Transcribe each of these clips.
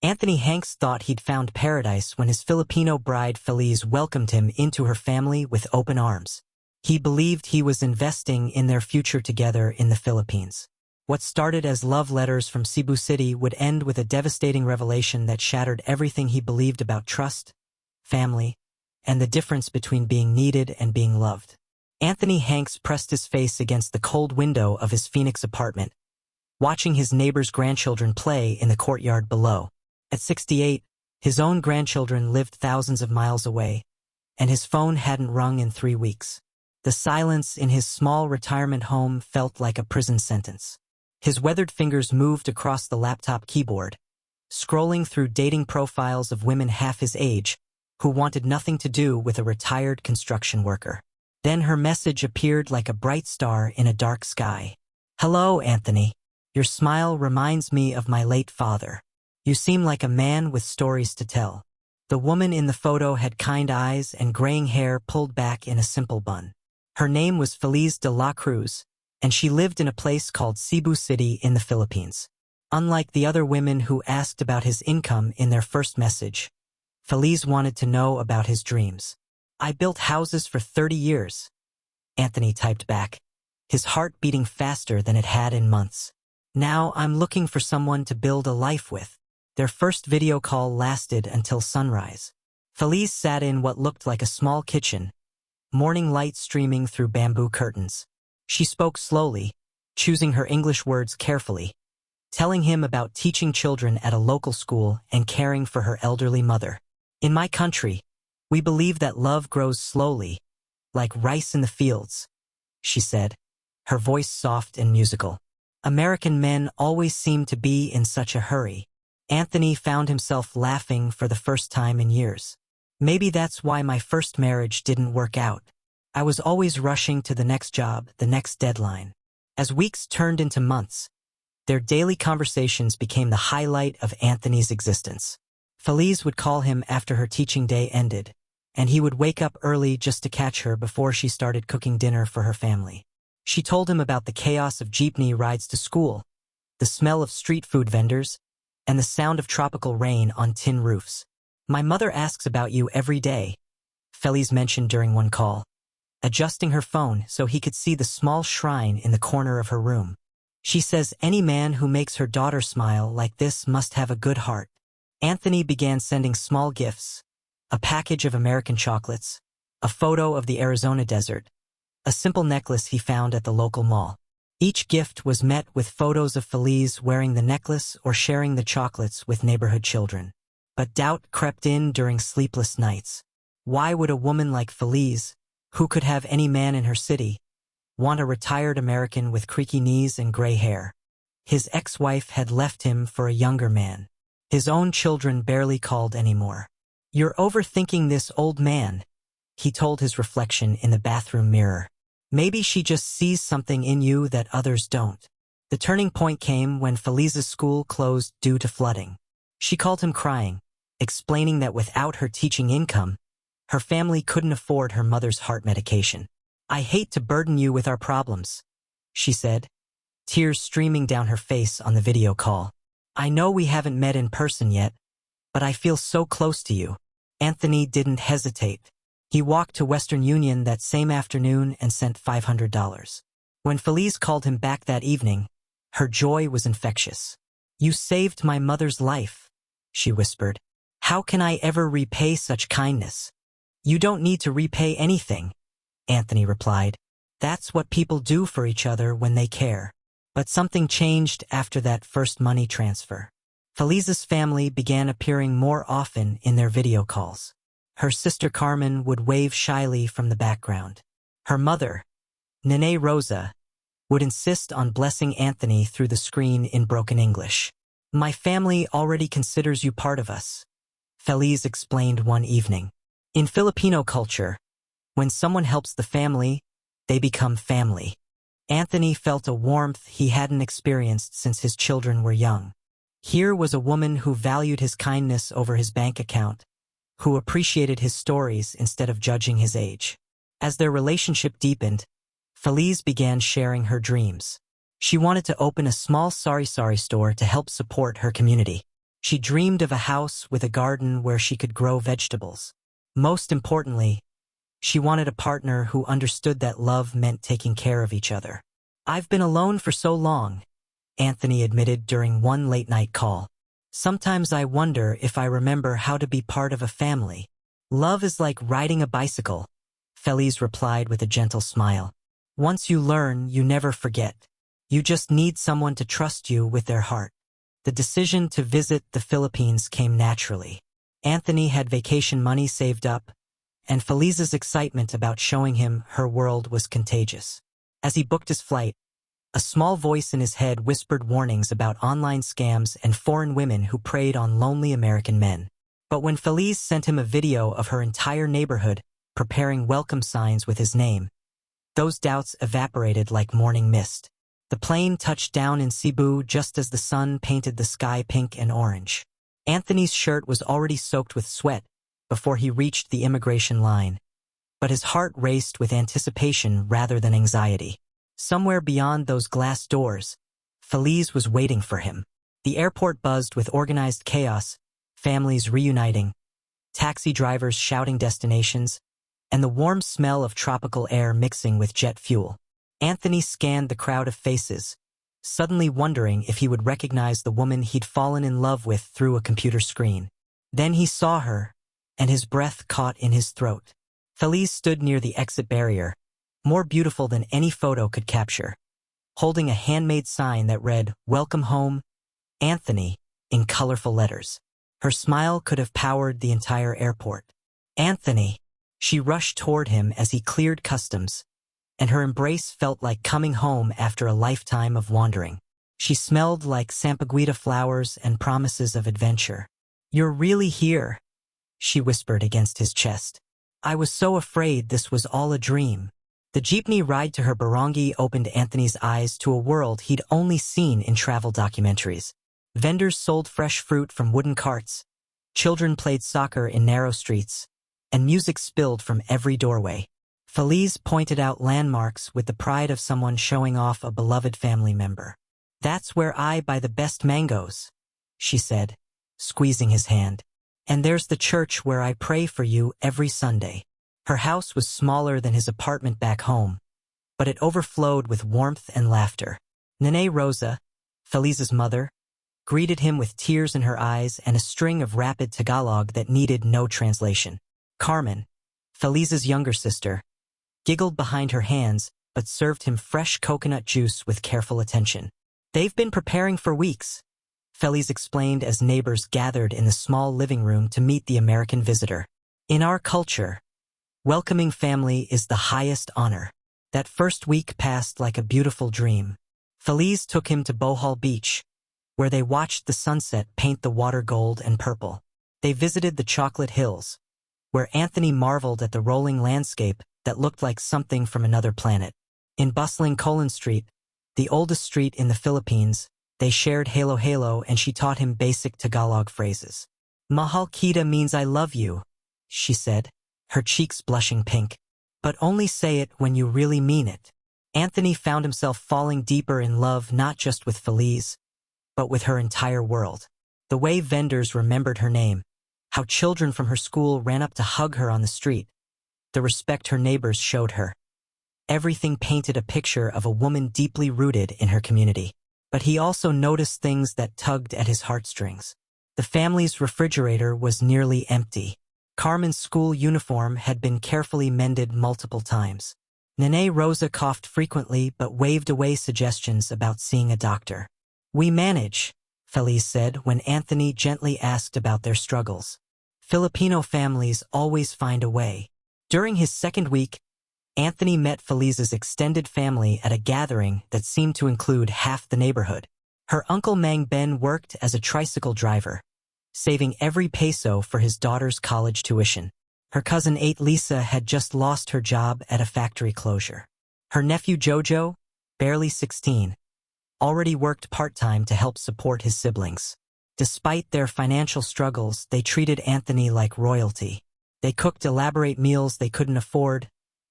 Anthony Hanks thought he'd found paradise when his Filipino bride Feliz welcomed him into her family with open arms. He believed he was investing in their future together in the Philippines. What started as love letters from Cebu City would end with a devastating revelation that shattered everything he believed about trust, family, and the difference between being needed and being loved. Anthony Hanks pressed his face against the cold window of his Phoenix apartment, watching his neighbor's grandchildren play in the courtyard below. At 68, his own grandchildren lived thousands of miles away, and his phone hadn't rung in 3 weeks. The silence in his small retirement home felt like a prison sentence. His weathered fingers moved across the laptop keyboard, scrolling through dating profiles of women half his age who wanted nothing to do with a retired construction worker. Then her message appeared like a bright star in a dark sky. "Hello, Anthony. Your smile reminds me of my late father. You seem like a man with stories to tell." The woman in the photo had kind eyes and graying hair pulled back in a simple bun. Her name was Feliz de la Cruz, and she lived in a place called Cebu City in the Philippines. Unlike the other women who asked about his income in their first message, Feliz wanted to know about his dreams. "I built houses for 30 years, Anthony typed back, his heart beating faster than it had in months. "Now I'm looking for someone to build a life with." Their first video call lasted until sunrise. Feliz sat in what looked like a small kitchen, morning light streaming through bamboo curtains. She spoke slowly, choosing her English words carefully, telling him about teaching children at a local school and caring for her elderly mother. "In my country, we believe that love grows slowly, like rice in the fields," she said, her voice soft and musical. "American men always seem to be in such a hurry." Anthony found himself laughing for the first time in years. "Maybe that's why my first marriage didn't work out. I was always rushing to the next job, the next deadline." As weeks turned into months, their daily conversations became the highlight of Anthony's existence. Feliz would call him after her teaching day ended, and he would wake up early just to catch her before she started cooking dinner for her family. She told him about the chaos of jeepney rides to school, the smell of street food vendors, and the sound of tropical rain on tin roofs. "My mother asks about you every day," Feliz mentioned during one call, adjusting her phone so he could see the small shrine in the corner of her room. "She says any man who makes her daughter smile like this must have a good heart." Anthony began sending small gifts, a package of American chocolates, a photo of the Arizona desert, a simple necklace he found at the local mall. Each gift was met with photos of Feliz wearing the necklace or sharing the chocolates with neighborhood children. But doubt crept in during sleepless nights. Why would a woman like Feliz, who could have any man in her city, want a retired American with creaky knees and gray hair? His ex-wife had left him for a younger man. His own children barely called anymore. "You're overthinking this, old man," he told his reflection in the bathroom mirror. "Maybe she just sees something in you that others don't." The turning point came when Feliz's school closed due to flooding. She called him crying, explaining that without her teaching income, her family couldn't afford her mother's heart medication. "I hate to burden you with our problems," she said, tears streaming down her face on the video call. "I know we haven't met in person yet, but I feel so close to you." Anthony didn't hesitate. He walked to Western Union that same afternoon and sent $500. When Feliz called him back that evening, her joy was infectious. "You saved my mother's life," she whispered. "How can I ever repay such kindness?" "You don't need to repay anything," Anthony replied. "That's what people do for each other when they care." But something changed after that first money transfer. Feliz's family began appearing more often in their video calls. Her sister Carmen would wave shyly from the background. Her mother, Nene Rosa, would insist on blessing Anthony through the screen in broken English. "My family already considers you part of us," Feliz explained one evening. In Filipino culture, when someone helps the family, they become family. Anthony felt a warmth he hadn't experienced since his children were young. Here was a woman who valued his kindness over his bank account, who appreciated his stories instead of judging his age. As their relationship deepened, Feliz began sharing her dreams. She wanted to open a small sari-sari store to help support her community. She dreamed of a house with a garden where she could grow vegetables. Most importantly, she wanted a partner who understood that love meant taking care of each other. "I've been alone for so long," Anthony admitted during one late-night call. "Sometimes I wonder if I remember how to be part of a family." "Love is like riding a bicycle," Feliz replied with a gentle smile. "Once you learn, you never forget. You just need someone to trust you with their heart." The decision to visit the Philippines came naturally. Anthony had vacation money saved up, and Feliz's excitement about showing him her world was contagious. As he booked his flight, a small voice in his head whispered warnings about online scams and foreign women who preyed on lonely American men. But when Feliz sent him a video of her entire neighborhood preparing welcome signs with his name, those doubts evaporated like morning mist. The plane touched down in Cebu just as the sun painted the sky pink and orange. Anthony's shirt was already soaked with sweat before he reached the immigration line, but his heart raced with anticipation rather than anxiety. Somewhere beyond those glass doors, Feliz was waiting for him. The airport buzzed with organized chaos, families reuniting, taxi drivers shouting destinations, and the warm smell of tropical air mixing with jet fuel. Anthony scanned the crowd of faces, suddenly wondering if he would recognize the woman he'd fallen in love with through a computer screen. Then he saw her, and his breath caught in his throat. Feliz stood near the exit barrier, more beautiful than any photo could capture, holding a handmade sign that read, "Welcome home, Anthony," in colorful letters. Her smile could have powered the entire airport. "Anthony!" She rushed toward him as he cleared customs, and her embrace felt like coming home after a lifetime of wandering. She smelled like sampaguita flowers and promises of adventure. "You're really here," she whispered against his chest. "I was so afraid this was all a dream." The jeepney ride to her barangay opened Anthony's eyes to a world he'd only seen in travel documentaries. Vendors sold fresh fruit from wooden carts, children played soccer in narrow streets, and music spilled from every doorway. Feliz pointed out landmarks with the pride of someone showing off a beloved family member. "That's where I buy the best mangoes," she said, squeezing his hand. "And there's the church where I pray for you every Sunday." Her house was smaller than his apartment back home, but it overflowed with warmth and laughter. Nene Rosa, Feliz's mother, greeted him with tears in her eyes and a string of rapid Tagalog that needed no translation. Carmen, Feliz's younger sister, giggled behind her hands but served him fresh coconut juice with careful attention. "They've been preparing for weeks," Feliz explained as neighbors gathered in the small living room to meet the American visitor. "In our culture, welcoming family is the highest honor." That first week passed like a beautiful dream. Feliz took him to Bohol Beach, where they watched the sunset paint the water gold and purple. They visited the Chocolate Hills, where Anthony marveled at the rolling landscape that looked like something from another planet. In bustling Colon Street, the oldest street in the Philippines, they shared halo halo and she taught him basic Tagalog phrases. "Mahal kita means I love you," she said, her cheeks blushing pink. "But only say it when you really mean it." Anthony found himself falling deeper in love not just with Feliz, but with her entire world. The way vendors remembered her name, how children from her school ran up to hug her on the street, the respect her neighbors showed her. Everything painted a picture of a woman deeply rooted in her community. But he also noticed things that tugged at his heartstrings. The family's refrigerator was nearly empty. Carmen's school uniform had been carefully mended multiple times. Nene Rosa coughed frequently but waved away suggestions about seeing a doctor. "We manage," Feliz said when Anthony gently asked about their struggles. "Filipino families always find a way." During his second week, Anthony met Feliz's extended family at a gathering that seemed to include half the neighborhood. Her uncle Mang Ben worked as a tricycle driver, saving every peso for his daughter's college tuition. Her cousin Aunt Lisa had just lost her job at a factory closure. Her nephew Jojo, barely 16, already worked part-time to help support his siblings. Despite their financial struggles, they treated Anthony like royalty. They cooked elaborate meals they couldn't afford,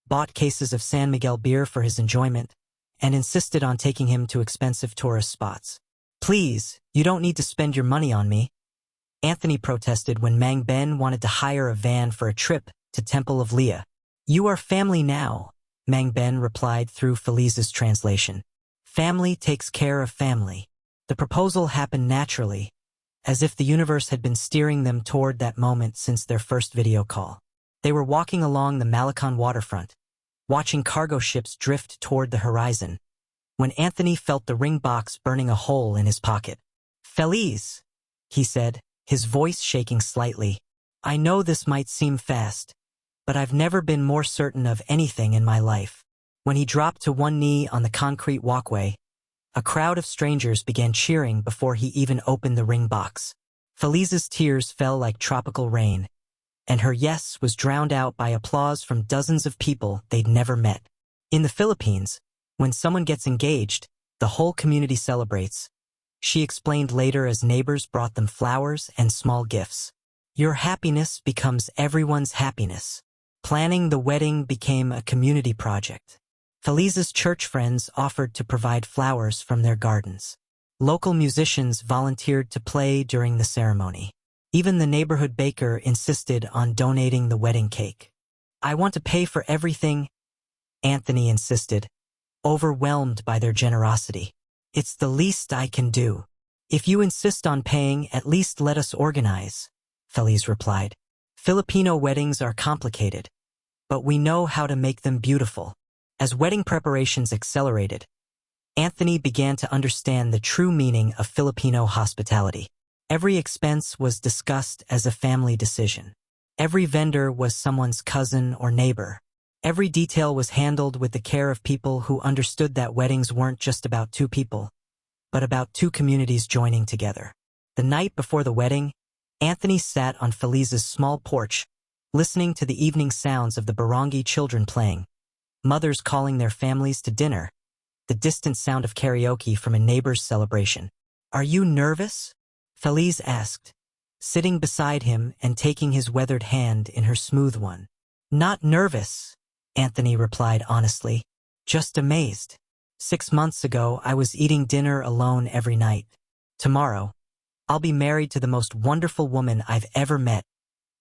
bought cases of San Miguel beer for his enjoyment, and insisted on taking him to expensive tourist spots. "Please, you don't need to spend your money on me," Anthony protested when Mang Ben wanted to hire a van for a trip to Temple of Leah. You are family now, Mang Ben replied through Felice's translation. Family takes care of family. The proposal happened naturally, as if the universe had been steering them toward that moment since their first video call. They were walking along the Malacon waterfront, watching cargo ships drift toward the horizon, when Anthony felt the ring box burning a hole in his pocket. Feliz, he said, his voice shaking slightly. I know this might seem fast, but I've never been more certain of anything in my life. When he dropped to one knee on the concrete walkway, a crowd of strangers began cheering before he even opened the ring box. Feliz's tears fell like tropical rain, and her yes was drowned out by applause from dozens of people they'd never met. In the Philippines, when someone gets engaged, the whole community celebrates, she explained later as neighbors brought them flowers and small gifts. Your happiness becomes everyone's happiness. Planning the wedding became a community project. Feliz's church friends offered to provide flowers from their gardens. Local musicians volunteered to play during the ceremony. Even the neighborhood baker insisted on donating the wedding cake. I want to pay for everything, Anthony insisted, overwhelmed by their generosity. It's the least I can do. If you insist on paying, at least let us organize, Feliz replied. Filipino weddings are complicated, but we know how to make them beautiful. As wedding preparations accelerated, Anthony began to understand the true meaning of Filipino hospitality. Every expense was discussed as a family decision. Every vendor was someone's cousin or neighbor. Every detail was handled with the care of people who understood that weddings weren't just about two people, but about two communities joining together. The night before the wedding, Anthony sat on Feliz's small porch, listening to the evening sounds of the barangay children playing, mothers calling their families to dinner, the distant sound of karaoke from a neighbor's celebration. Are you nervous? Feliz asked, sitting beside him and taking his weathered hand in her smooth one. Not nervous, Anthony replied honestly, just amazed. 6 months ago, I was eating dinner alone every night. Tomorrow, I'll be married to the most wonderful woman I've ever met,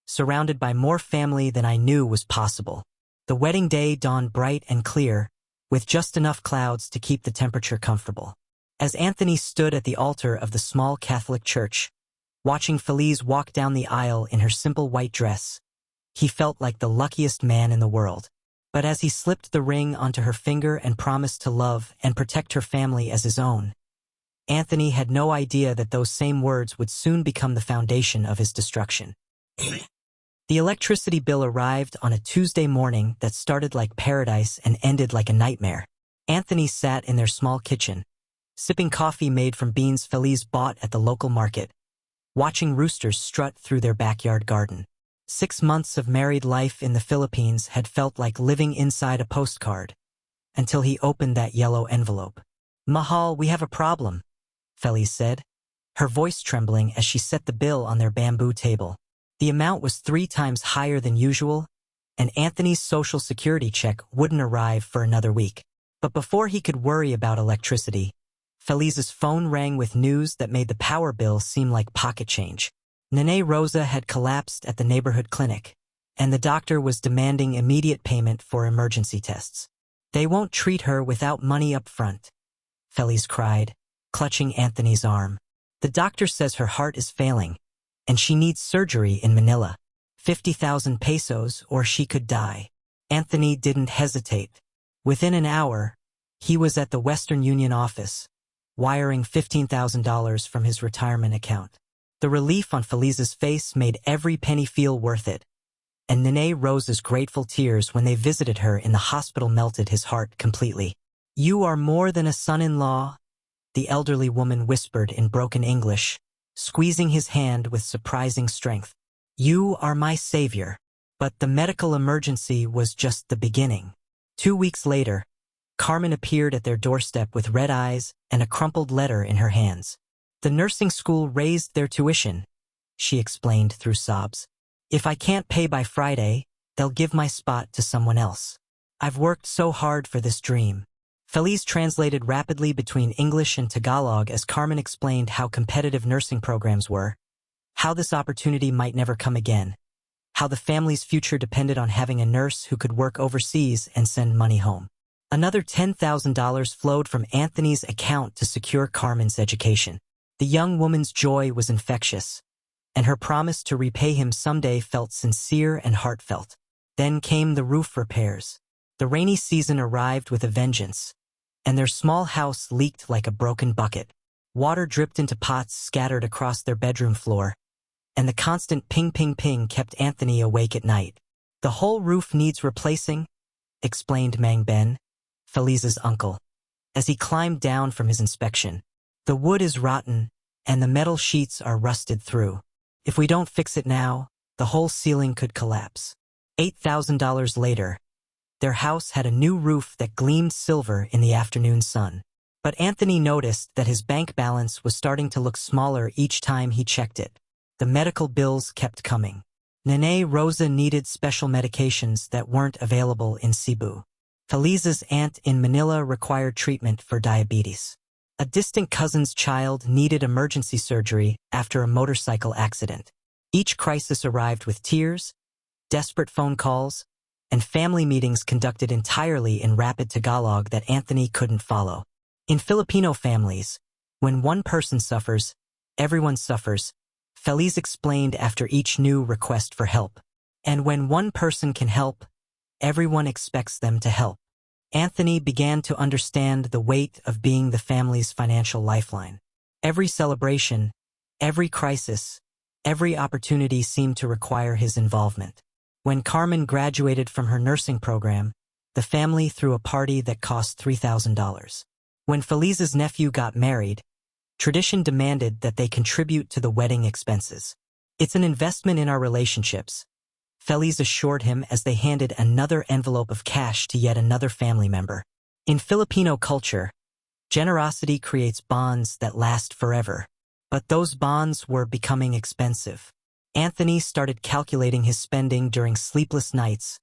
surrounded by more family than I knew was possible. The wedding day dawned bright and clear, with just enough clouds to keep the temperature comfortable. As Anthony stood at the altar of the small Catholic church, watching Feliz walk down the aisle in her simple white dress, he felt like the luckiest man in the world. But as he slipped the ring onto her finger and promised to love and protect her family as his own, Anthony had no idea that those same words would soon become the foundation of his destruction. The electricity bill arrived on a Tuesday morning that started like paradise and ended like a nightmare. Anthony sat in their small kitchen, sipping coffee made from beans Feliz bought at the local market, watching roosters strut through their backyard garden. 6 months of married life in the Philippines had felt like living inside a postcard, until he opened that yellow envelope. Mahal, we have a problem, Feliz said, her voice trembling as she set the bill on their bamboo table. The amount was 3 times higher than usual, and Anthony's social security check wouldn't arrive for another week. But before he could worry about electricity, Feliz's phone rang with news that made the power bill seem like pocket change. Nene Rosa had collapsed at the neighborhood clinic, and the doctor was demanding immediate payment for emergency tests. They won't treat her without money up front, Feliz cried, clutching Anthony's arm. The doctor says her heart is failing, and she needs surgery in Manila. 50,000 pesos or she could die. Anthony didn't hesitate. Within an hour, he was at the Western Union office, wiring $15,000 from his retirement account. The relief on Feliz's face made every penny feel worth it, and Nene Rosa's grateful tears when they visited her in the hospital melted his heart completely. You are more than a son-in-law, the elderly woman whispered in broken English, squeezing his hand with surprising strength. You are my savior. But the medical emergency was just the beginning. 2 weeks later, Carmen appeared at their doorstep with red eyes and a crumpled letter in her hands. The nursing school raised their tuition, she explained through sobs. If I can't pay by Friday, they'll give my spot to someone else. I've worked so hard for this dream. Feliz translated rapidly between English and Tagalog as Carmen explained how competitive nursing programs were, how this opportunity might never come again, how the family's future depended on having a nurse who could work overseas and send money home. Another $10,000 flowed from Anthony's account to secure Carmen's education. The young woman's joy was infectious, and her promise to repay him someday felt sincere and heartfelt. Then came the roof repairs. The rainy season arrived with a vengeance, and their small house leaked like a broken bucket. Water dripped into pots scattered across their bedroom floor, and the constant ping-ping-ping kept Anthony awake at night. "The whole roof needs replacing," explained Mang Ben, Feliza's uncle, as he climbed down from his inspection. "The wood is rotten, and the metal sheets are rusted through. If we don't fix it now, the whole ceiling could collapse." $8,000 later, their house had a new roof that gleamed silver in the afternoon sun. But Anthony noticed that his bank balance was starting to look smaller each time he checked it. The medical bills kept coming. Nene Rosa needed special medications that weren't available in Cebu. Feliza's aunt in Manila required treatment for diabetes. A distant cousin's child needed emergency surgery after a motorcycle accident. Each crisis arrived with tears, desperate phone calls, and family meetings conducted entirely in rapid Tagalog that Anthony couldn't follow. In Filipino families, when one person suffers, everyone suffers, Feliz explained after each new request for help. And when one person can help, everyone expects them to help. Anthony began to understand the weight of being the family's financial lifeline. Every celebration, every crisis, every opportunity seemed to require his involvement. When Carmen graduated from her nursing program, the family threw a party that cost $3,000. When Feliza's nephew got married, tradition demanded that they contribute to the wedding expenses. "It's an investment in our relationships," Feliz assured him as they handed another envelope of cash to yet another family member. In Filipino culture, generosity creates bonds that last forever. But those bonds were becoming expensive. Anthony started calculating his spending during sleepless nights,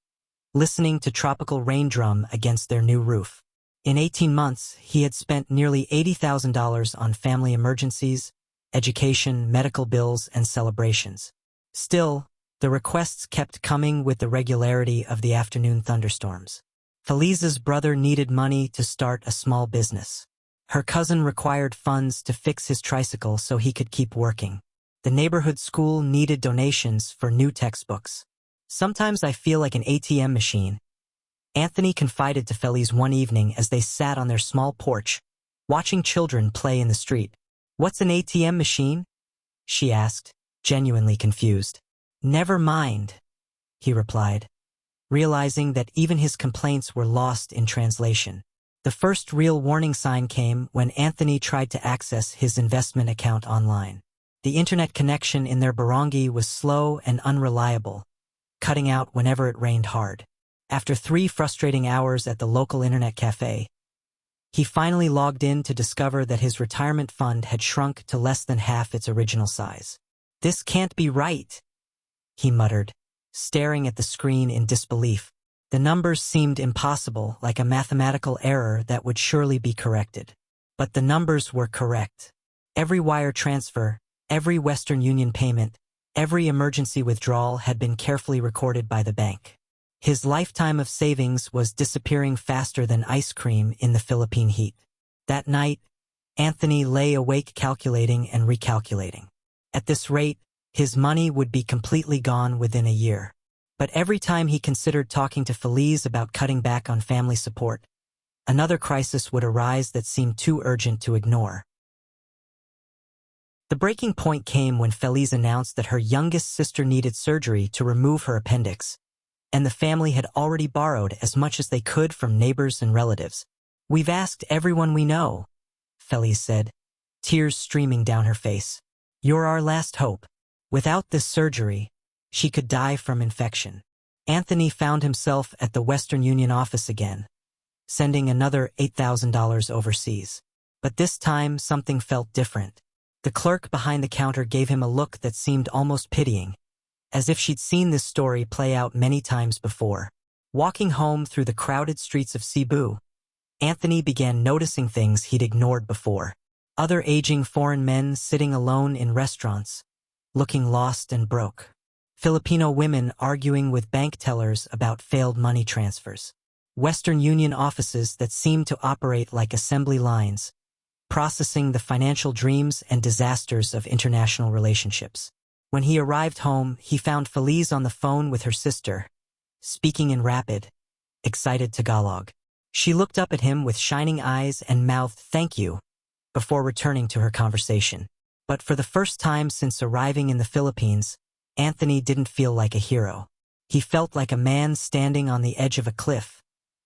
listening to tropical rain drum against their new roof. In 18 months, he had spent nearly $80,000 on family emergencies, education, medical bills, and celebrations. Still, the requests kept coming with the regularity of the afternoon thunderstorms. Feliza's brother needed money to start a small business. Her cousin required funds to fix his tricycle so he could keep working. The neighborhood school needed donations for new textbooks. "Sometimes I feel like an ATM machine," Anthony confided to Feliz one evening as they sat on their small porch, watching children play in the street. "What's an ATM machine?" she asked, genuinely confused. "Never mind," he replied, realizing that even his complaints were lost in translation. The first real warning sign came when Anthony tried to access his investment account online. The internet connection in their barangay was slow and unreliable, cutting out whenever it rained hard. After 3 frustrating hours at the local internet cafe, he finally logged in to discover that his retirement fund had shrunk to less than half its original size. "This can't be right," he muttered, staring at the screen in disbelief. The numbers seemed impossible, like a mathematical error that would surely be corrected. But the numbers were correct. Every wire transfer, every Western Union payment, every emergency withdrawal had been carefully recorded by the bank. His lifetime of savings was disappearing faster than ice cream in the Philippine heat. That night, Anthony lay awake calculating and recalculating. At this rate, his money would be completely gone within a year. But every time he considered talking to Feliz about cutting back on family support, another crisis would arise that seemed too urgent to ignore. The breaking point came when Feliz announced that her youngest sister needed surgery to remove her appendix, and the family had already borrowed as much as they could from neighbors and relatives. "We've asked everyone we know," Feliz said, tears streaming down her face. "You're our last hope. Without this surgery, she could die from infection." Anthony found himself at the Western Union office again, sending another $8,000 overseas. But this time, something felt different. The clerk behind the counter gave him a look that seemed almost pitying, as if she'd seen this story play out many times before. Walking home through the crowded streets of Cebu, Anthony began noticing things he'd ignored before. Other aging foreign men sitting alone in restaurants, looking lost and broke. Filipino women arguing with bank tellers about failed money transfers. Western Union offices that seemed to operate like assembly lines, processing the financial dreams and disasters of international relationships. When he arrived home, he found Feliz on the phone with her sister, speaking in rapid, excited Tagalog. She looked up at him with shining eyes and mouthed "thank you" before returning to her conversation. But for the first time since arriving in the Philippines, Anthony didn't feel like a hero. He felt like a man standing on the edge of a cliff,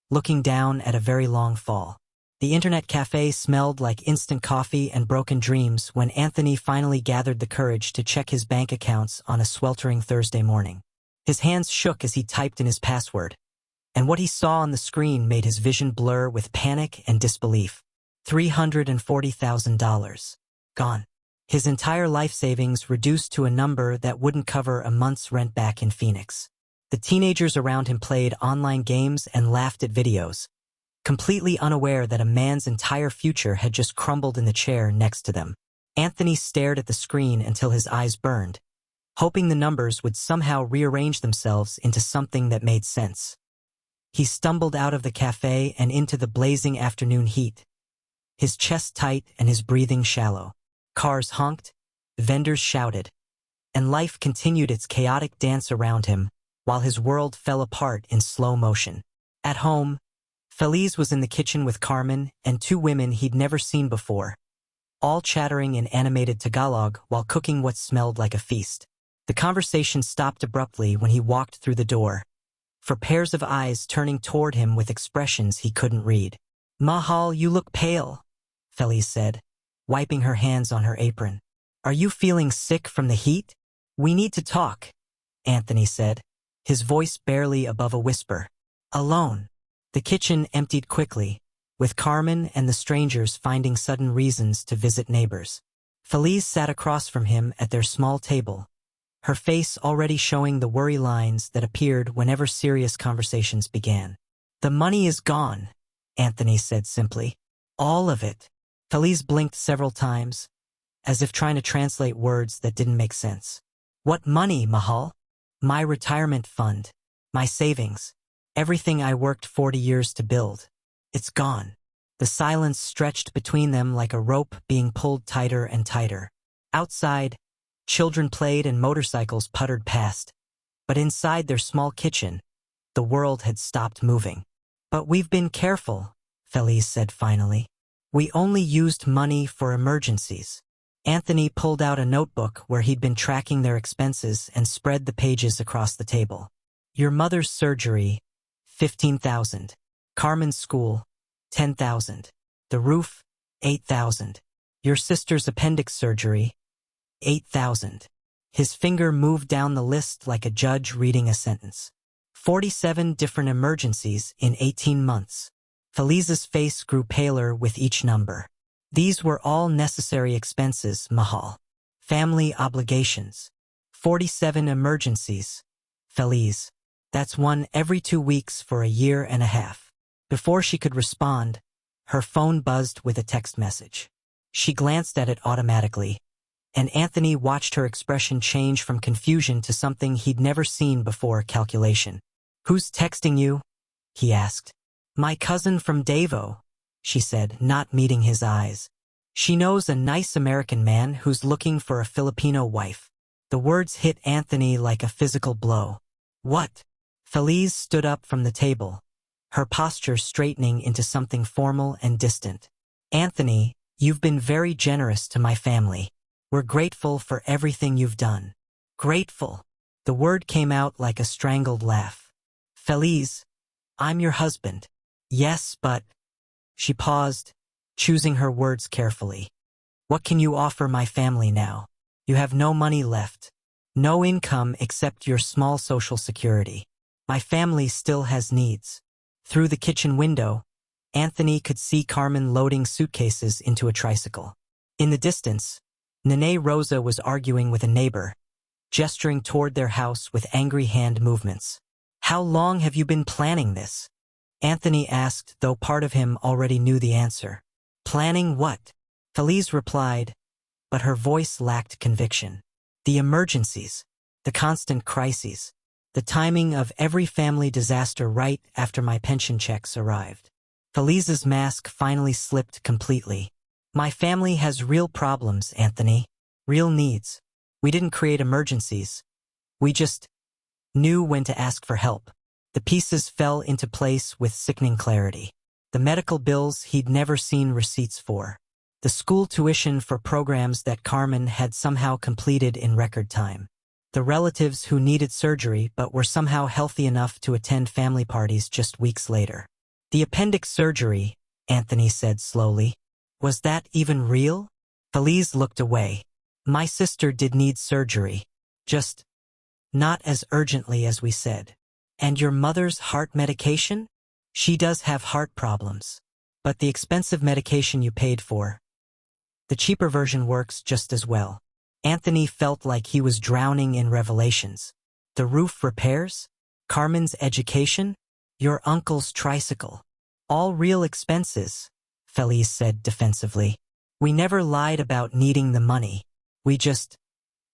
looking down at a very long fall. The internet cafe smelled like instant coffee and broken dreams when Anthony finally gathered the courage to check his bank accounts on a sweltering Thursday morning. His hands shook as he typed in his password, and what he saw on the screen made his vision blur with panic and disbelief. $340,000. Gone. His entire life savings reduced to a number that wouldn't cover a month's rent back in Phoenix. The teenagers around him played online games and laughed at videos, completely unaware that a man's entire future had just crumbled in the chair next to them. Anthony stared at the screen until his eyes burned, hoping the numbers would somehow rearrange themselves into something that made sense. He stumbled out of the cafe and into the blazing afternoon heat, his chest tight and his breathing shallow. Cars honked, vendors shouted, and life continued its chaotic dance around him while his world fell apart in slow motion. At home, Feliz was in the kitchen with Carmen and two women he'd never seen before, all chattering in animated Tagalog while cooking what smelled like a feast. The conversation stopped abruptly when he walked through the door, for pairs of eyes turning toward him with expressions he couldn't read. "Mahal, you look pale," Feliz said, wiping her hands on her apron. "Are you feeling sick from the heat?" "We need to talk," Anthony said, his voice barely above a whisper. Alone. The kitchen emptied quickly, with Carmen and the strangers finding sudden reasons to visit neighbors. Feliz sat across from him at their small table, her face already showing the worry lines that appeared whenever serious conversations began. "The money is gone," Anthony said simply. "All of it." Feliz blinked several times, as if trying to translate words that didn't make sense. "What money, Mahal?" "My retirement fund. My savings. Everything I worked 40 years to build. It's gone." The silence stretched between them like a rope being pulled tighter and tighter. Outside, children played and motorcycles puttered past, but inside their small kitchen, the world had stopped moving. "But we've been careful," Feliz said finally. "We only used money for emergencies." Anthony pulled out a notebook where he'd been tracking their expenses and spread the pages across the table. "Your mother's surgery, $15,000. Carmen's school, $10,000. The roof, $8,000. Your sister's appendix surgery, $8,000. His finger moved down the list like a judge reading a sentence. 47 different emergencies in 18 months. Feliz's face grew paler with each number. "These were all necessary expenses, Mahal. Family obligations. 47 emergencies. Feliz. That's one every 2 weeks for a year and a half." Before she could respond, her phone buzzed with a text message. She glanced at it automatically, and Anthony watched her expression change from confusion to something he'd never seen before: calculation. "Who's texting you?" he asked. "My cousin from Davao," she said, not meeting his eyes. "She knows a nice American man who's looking for a Filipino wife." The words hit Anthony like a physical blow. "What?" Feliz stood up from the table, her posture straightening into something formal and distant. "Anthony, you've been very generous to my family. We're grateful for everything you've done." "Grateful?" The word came out like a strangled laugh. "Feliz, I'm your husband." "Yes, but..." She paused, choosing her words carefully. "What can you offer my family now? You have no money left. No income except your small social security. My family still has needs." Through the kitchen window, Anthony could see Carmen loading suitcases into a tricycle. In the distance, Nene Rosa was arguing with a neighbor, gesturing toward their house with angry hand movements. "How long have you been planning this?" Anthony asked, though part of him already knew the answer. "Planning what?" Feliz replied, but her voice lacked conviction. The emergencies, the constant crises, the timing of every family disaster right after my pension checks arrived. Felice's mask finally slipped completely. My family has real problems, Anthony. Real needs. We didn't create emergencies. We just knew when to ask for help. The pieces fell into place with sickening clarity. The medical bills he'd never seen receipts for. The school tuition for programs that Carmen had somehow completed in record time. The relatives who needed surgery but were somehow healthy enough to attend family parties just weeks later. The appendix surgery, Anthony said slowly. Was that even real? Felice looked away. My sister did need surgery. Just not as urgently as we said. And your mother's heart medication? She does have heart problems. But the expensive medication you paid for, the cheaper version works just as well. Anthony felt like he was drowning in revelations. The roof repairs? Carmen's education? Your uncle's tricycle. All real expenses, Felice said defensively. We never lied about needing the money. We just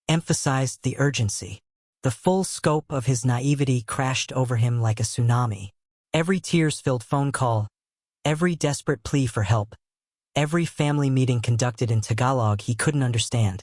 emphasized the urgency. The full scope of his naivety crashed over him like a tsunami. Every tears-filled phone call, every desperate plea for help, every family meeting conducted in Tagalog he couldn't understand.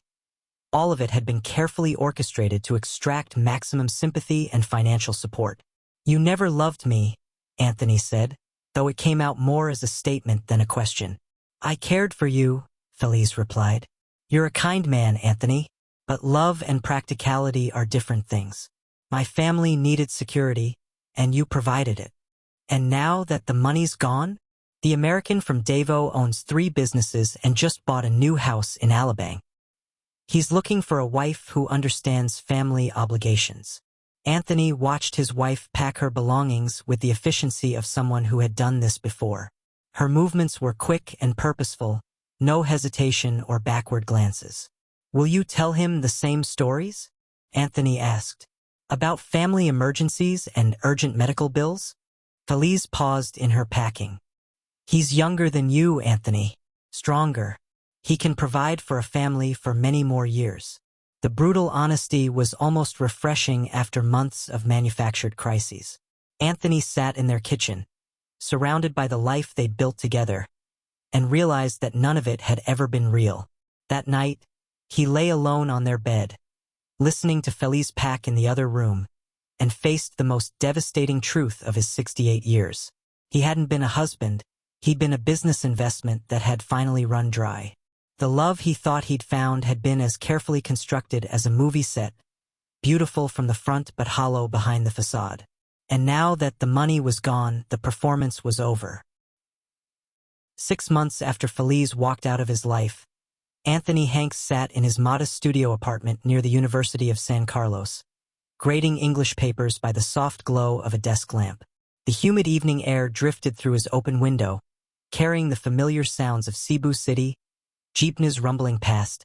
All of it had been carefully orchestrated to extract maximum sympathy and financial support. You never loved me, Anthony said, though it came out more as a statement than a question. I cared for you, Felice replied. You're a kind man, Anthony, but love and practicality are different things. My family needed security, and you provided it. And now that the money's gone, the American from Davao owns 3 businesses and just bought a new house in Alabang. He's looking for a wife who understands family obligations. Anthony watched his wife pack her belongings with the efficiency of someone who had done this before. Her movements were quick and purposeful, no hesitation or backward glances. Will you tell him the same stories? Anthony asked. About family emergencies and urgent medical bills? Felice paused in her packing. He's younger than you, Anthony. Stronger. He can provide for a family for many more years. The brutal honesty was almost refreshing after months of manufactured crises. Anthony sat in their kitchen, surrounded by the life they'd built together, and realized that none of it had ever been real. That night, he lay alone on their bed, listening to Felice pack in the other room, and faced the most devastating truth of his 68 years. He hadn't been a husband, he'd been a business investment that had finally run dry. The love he thought he'd found had been as carefully constructed as a movie set, beautiful from the front but hollow behind the facade. And now that the money was gone, the performance was over. 6 months after Felice walked out of his life, Anthony Hanks sat in his modest studio apartment near the University of San Carlos, grading English papers by the soft glow of a desk lamp. The humid evening air drifted through his open window, carrying the familiar sounds of Cebu City, jeepneys rumbling past,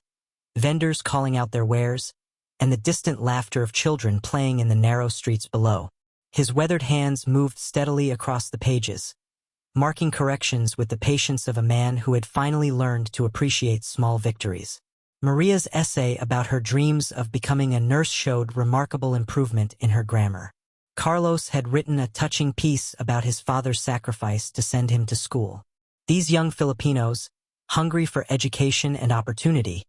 vendors calling out their wares, and the distant laughter of children playing in the narrow streets below. His weathered hands moved steadily across the pages, marking corrections with the patience of a man who had finally learned to appreciate small victories. Maria's essay about her dreams of becoming a nurse showed remarkable improvement in her grammar. Carlos had written a touching piece about his father's sacrifice to send him to school. These young Filipinos, hungry for education and opportunity,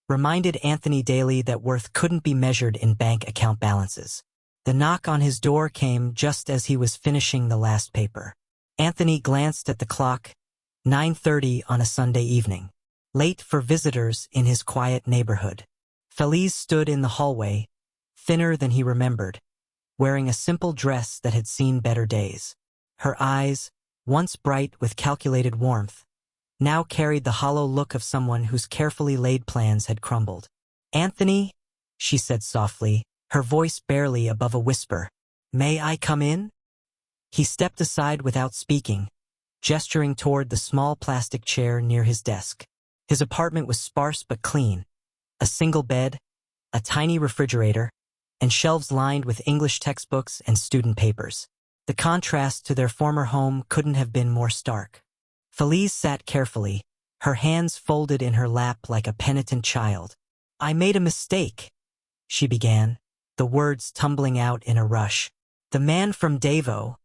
reminded Anthony daily that worth couldn't be measured in bank account balances. The knock on his door came just as he was finishing the last paper. Anthony glanced at the clock, 9:30 on a Sunday evening. Late for visitors in his quiet neighborhood. Felice stood in the hallway, thinner than he remembered, wearing a simple dress that had seen better days. Her eyes, once bright with calculated warmth, now carried the hollow look of someone whose carefully laid plans had crumbled. Anthony, she said softly, her voice barely above a whisper. May I come in? He stepped aside without speaking, gesturing toward the small plastic chair near his desk. His apartment was sparse but clean. A single bed, a tiny refrigerator, and shelves lined with English textbooks and student papers. The contrast to their former home couldn't have been more stark. Felice sat carefully, her hands folded in her lap like a penitent child. I made a mistake, she began, the words tumbling out in a rush. The man from Davo.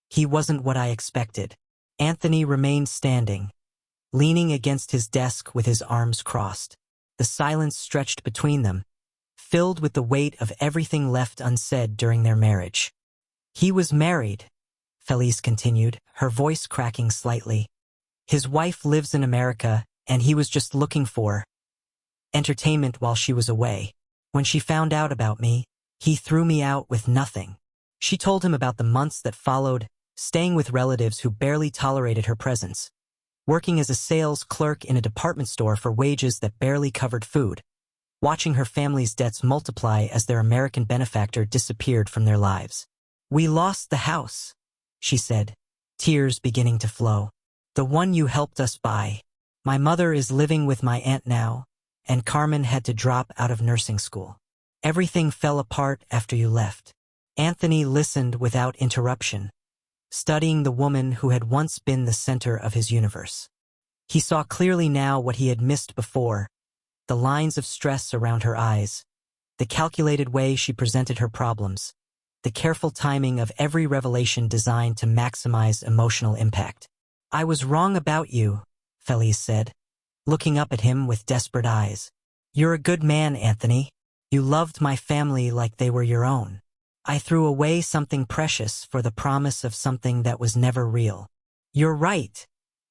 He wasn't what I expected. Anthony remained standing, leaning against his desk with his arms crossed. The silence stretched between them, filled with the weight of everything left unsaid during their marriage. He was married, Felice continued, her voice cracking slightly. His wife lives in America, and he was just looking for entertainment while she was away. When she found out about me, he threw me out with nothing. She told him about the months that followed, staying with relatives who barely tolerated her presence, working as a sales clerk in a department store for wages that barely covered food, watching her family's debts multiply as their American benefactor disappeared from their lives. We lost the house, she said, tears beginning to flow. The one you helped us buy. My mother is living with my aunt now, and Carmen had to drop out of nursing school. Everything fell apart after you left. Anthony listened without interruption, studying the woman who had once been the center of his universe. He saw clearly now what he had missed before, the lines of stress around her eyes, the calculated way she presented her problems, the careful timing of every revelation designed to maximize emotional impact. I was wrong about you, Felice said, looking up at him with desperate eyes. You're a good man, Anthony. You loved my family like they were your own. I threw away something precious for the promise of something that was never real. You're right,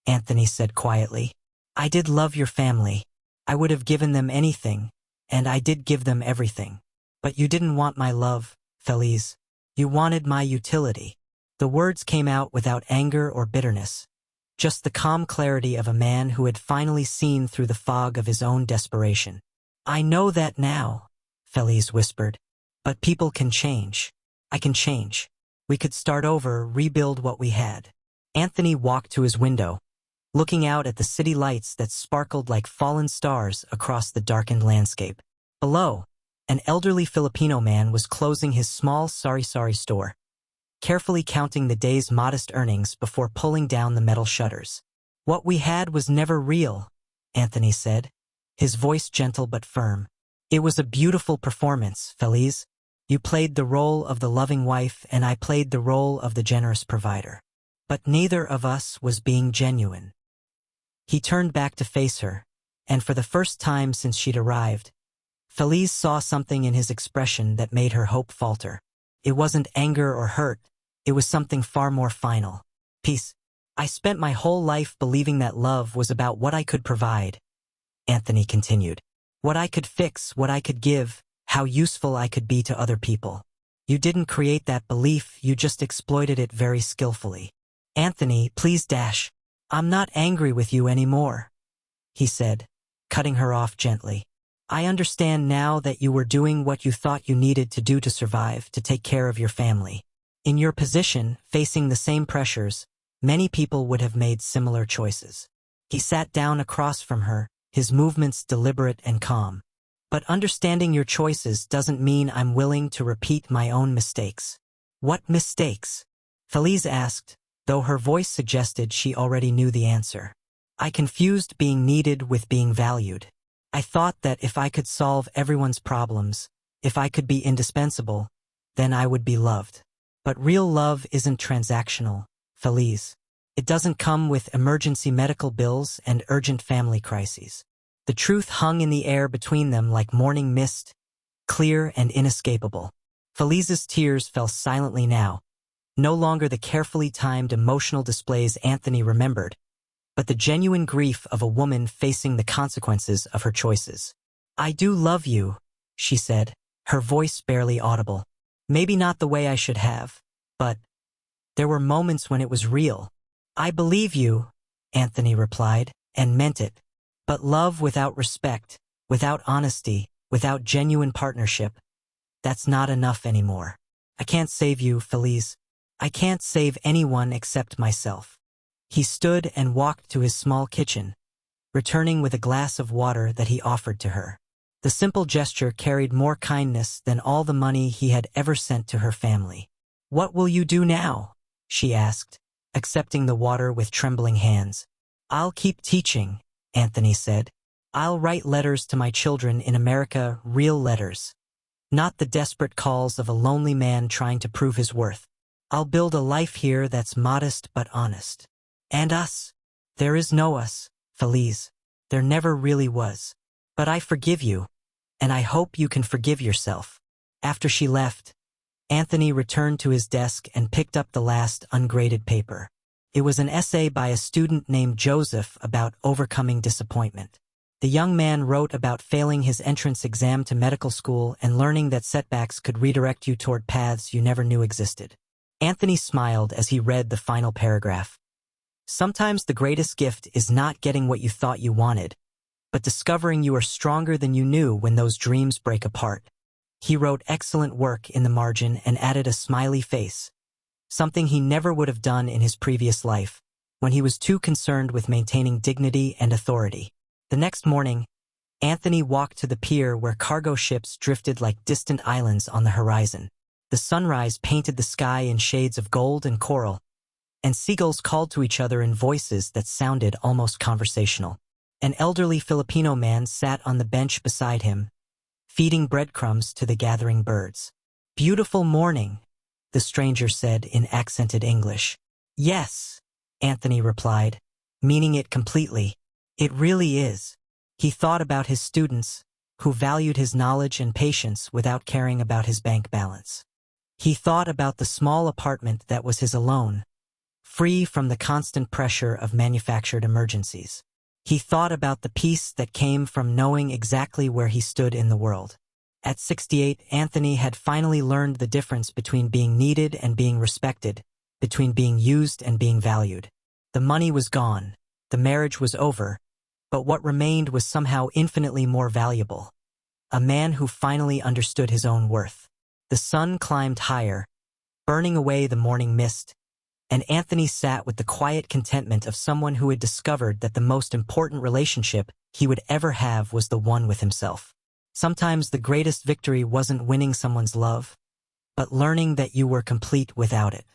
Anthony said quietly. I did love your family. I would have given them anything, and I did give them everything. But you didn't want my love, Felice. You wanted my utility. The words came out without anger or bitterness, just the calm clarity of a man who had finally seen through the fog of his own desperation. I know that now, Felice whispered. But people can change. I can change. We could start over, rebuild what we had. Anthony walked to his window, looking out at the city lights that sparkled like fallen stars across the darkened landscape. Below, an elderly Filipino man was closing his small sari-sari store, carefully counting the day's modest earnings before pulling down the metal shutters. What we had was never real, Anthony said, his voice gentle but firm. It was a beautiful performance, Felice. You played the role of the loving wife and I played the role of the generous provider. But neither of us was being genuine. He turned back to face her, and for the first time since she'd arrived, Felice saw something in his expression that made her hope falter. It wasn't anger or hurt, it was something far more final. Peace. I spent my whole life believing that love was about what I could provide, Anthony continued. What I could fix, what I could give, how useful I could be to other people. You didn't create that belief, you just exploited it very skillfully. Anthony, please dash. I'm not angry with you anymore, he said, cutting her off gently. I understand now that you were doing what you thought you needed to do to survive, to take care of your family. In your position, facing the same pressures, many people would have made similar choices. He sat down across from her, his movements deliberate and calm. But understanding your choices doesn't mean I'm willing to repeat my own mistakes. What mistakes? Felice asked, though her voice suggested she already knew the answer. I confused being needed with being valued. I thought that if I could solve everyone's problems, if I could be indispensable, then I would be loved. But real love isn't transactional, Felice. It doesn't come with emergency medical bills and urgent family crises. The truth hung in the air between them like morning mist, clear and inescapable. Felice's tears fell silently now, no longer the carefully timed emotional displays Anthony remembered, but the genuine grief of a woman facing the consequences of her choices. I do love you, she said, her voice barely audible. Maybe not the way I should have, but there were moments when it was real. I believe you, Anthony replied, and meant it. But love without respect, without honesty, without genuine partnership, that's not enough anymore. I can't save you, Felice. I can't save anyone except myself. He stood and walked to his small kitchen, returning with a glass of water that he offered to her. The simple gesture carried more kindness than all the money he had ever sent to her family. What will you do now? She asked, accepting the water with trembling hands. I'll keep teaching, Anthony said. I'll write letters to my children in America, real letters. not the desperate calls of a lonely man trying to prove his worth. I'll build a life here that's modest but honest. And us? There is no us, Feliz. There never really was. But I forgive you, and I hope you can forgive yourself. After she left, Anthony returned to his desk and picked up the last ungraded paper. It was an essay by a student named Joseph about overcoming disappointment. The young man wrote about failing his entrance exam to medical school and learning that setbacks could redirect you toward paths you never knew existed. Anthony smiled as he read the final paragraph. Sometimes the greatest gift is not getting what you thought you wanted, but discovering you are stronger than you knew when those dreams break apart. He wrote excellent work in the margin and added a smiley face, something he never would have done in his previous life, when he was too concerned with maintaining dignity and authority. The next morning, Anthony walked to the pier where cargo ships drifted like distant islands on the horizon. The sunrise painted the sky in shades of gold and coral, and seagulls called to each other in voices that sounded almost conversational. An elderly Filipino man sat on the bench beside him, feeding breadcrumbs to the gathering birds. "Beautiful morning," the stranger said in accented English. "Yes," Anthony replied, meaning it completely. "It really is." He thought about his students, who valued his knowledge and patience without caring about his bank balance. He thought about the small apartment that was his alone, free from the constant pressure of manufactured emergencies. He thought about the peace that came from knowing exactly where he stood in the world. At 68, Anthony had finally learned the difference between being needed and being respected, between being used and being valued. The money was gone, the marriage was over, but what remained was somehow infinitely more valuable. A man who finally understood his own worth. The sun climbed higher, burning away the morning mist, and Anthony sat with the quiet contentment of someone who had discovered that the most important relationship he would ever have was the one with himself. Sometimes the greatest victory wasn't winning someone's love, but learning that you were complete without it.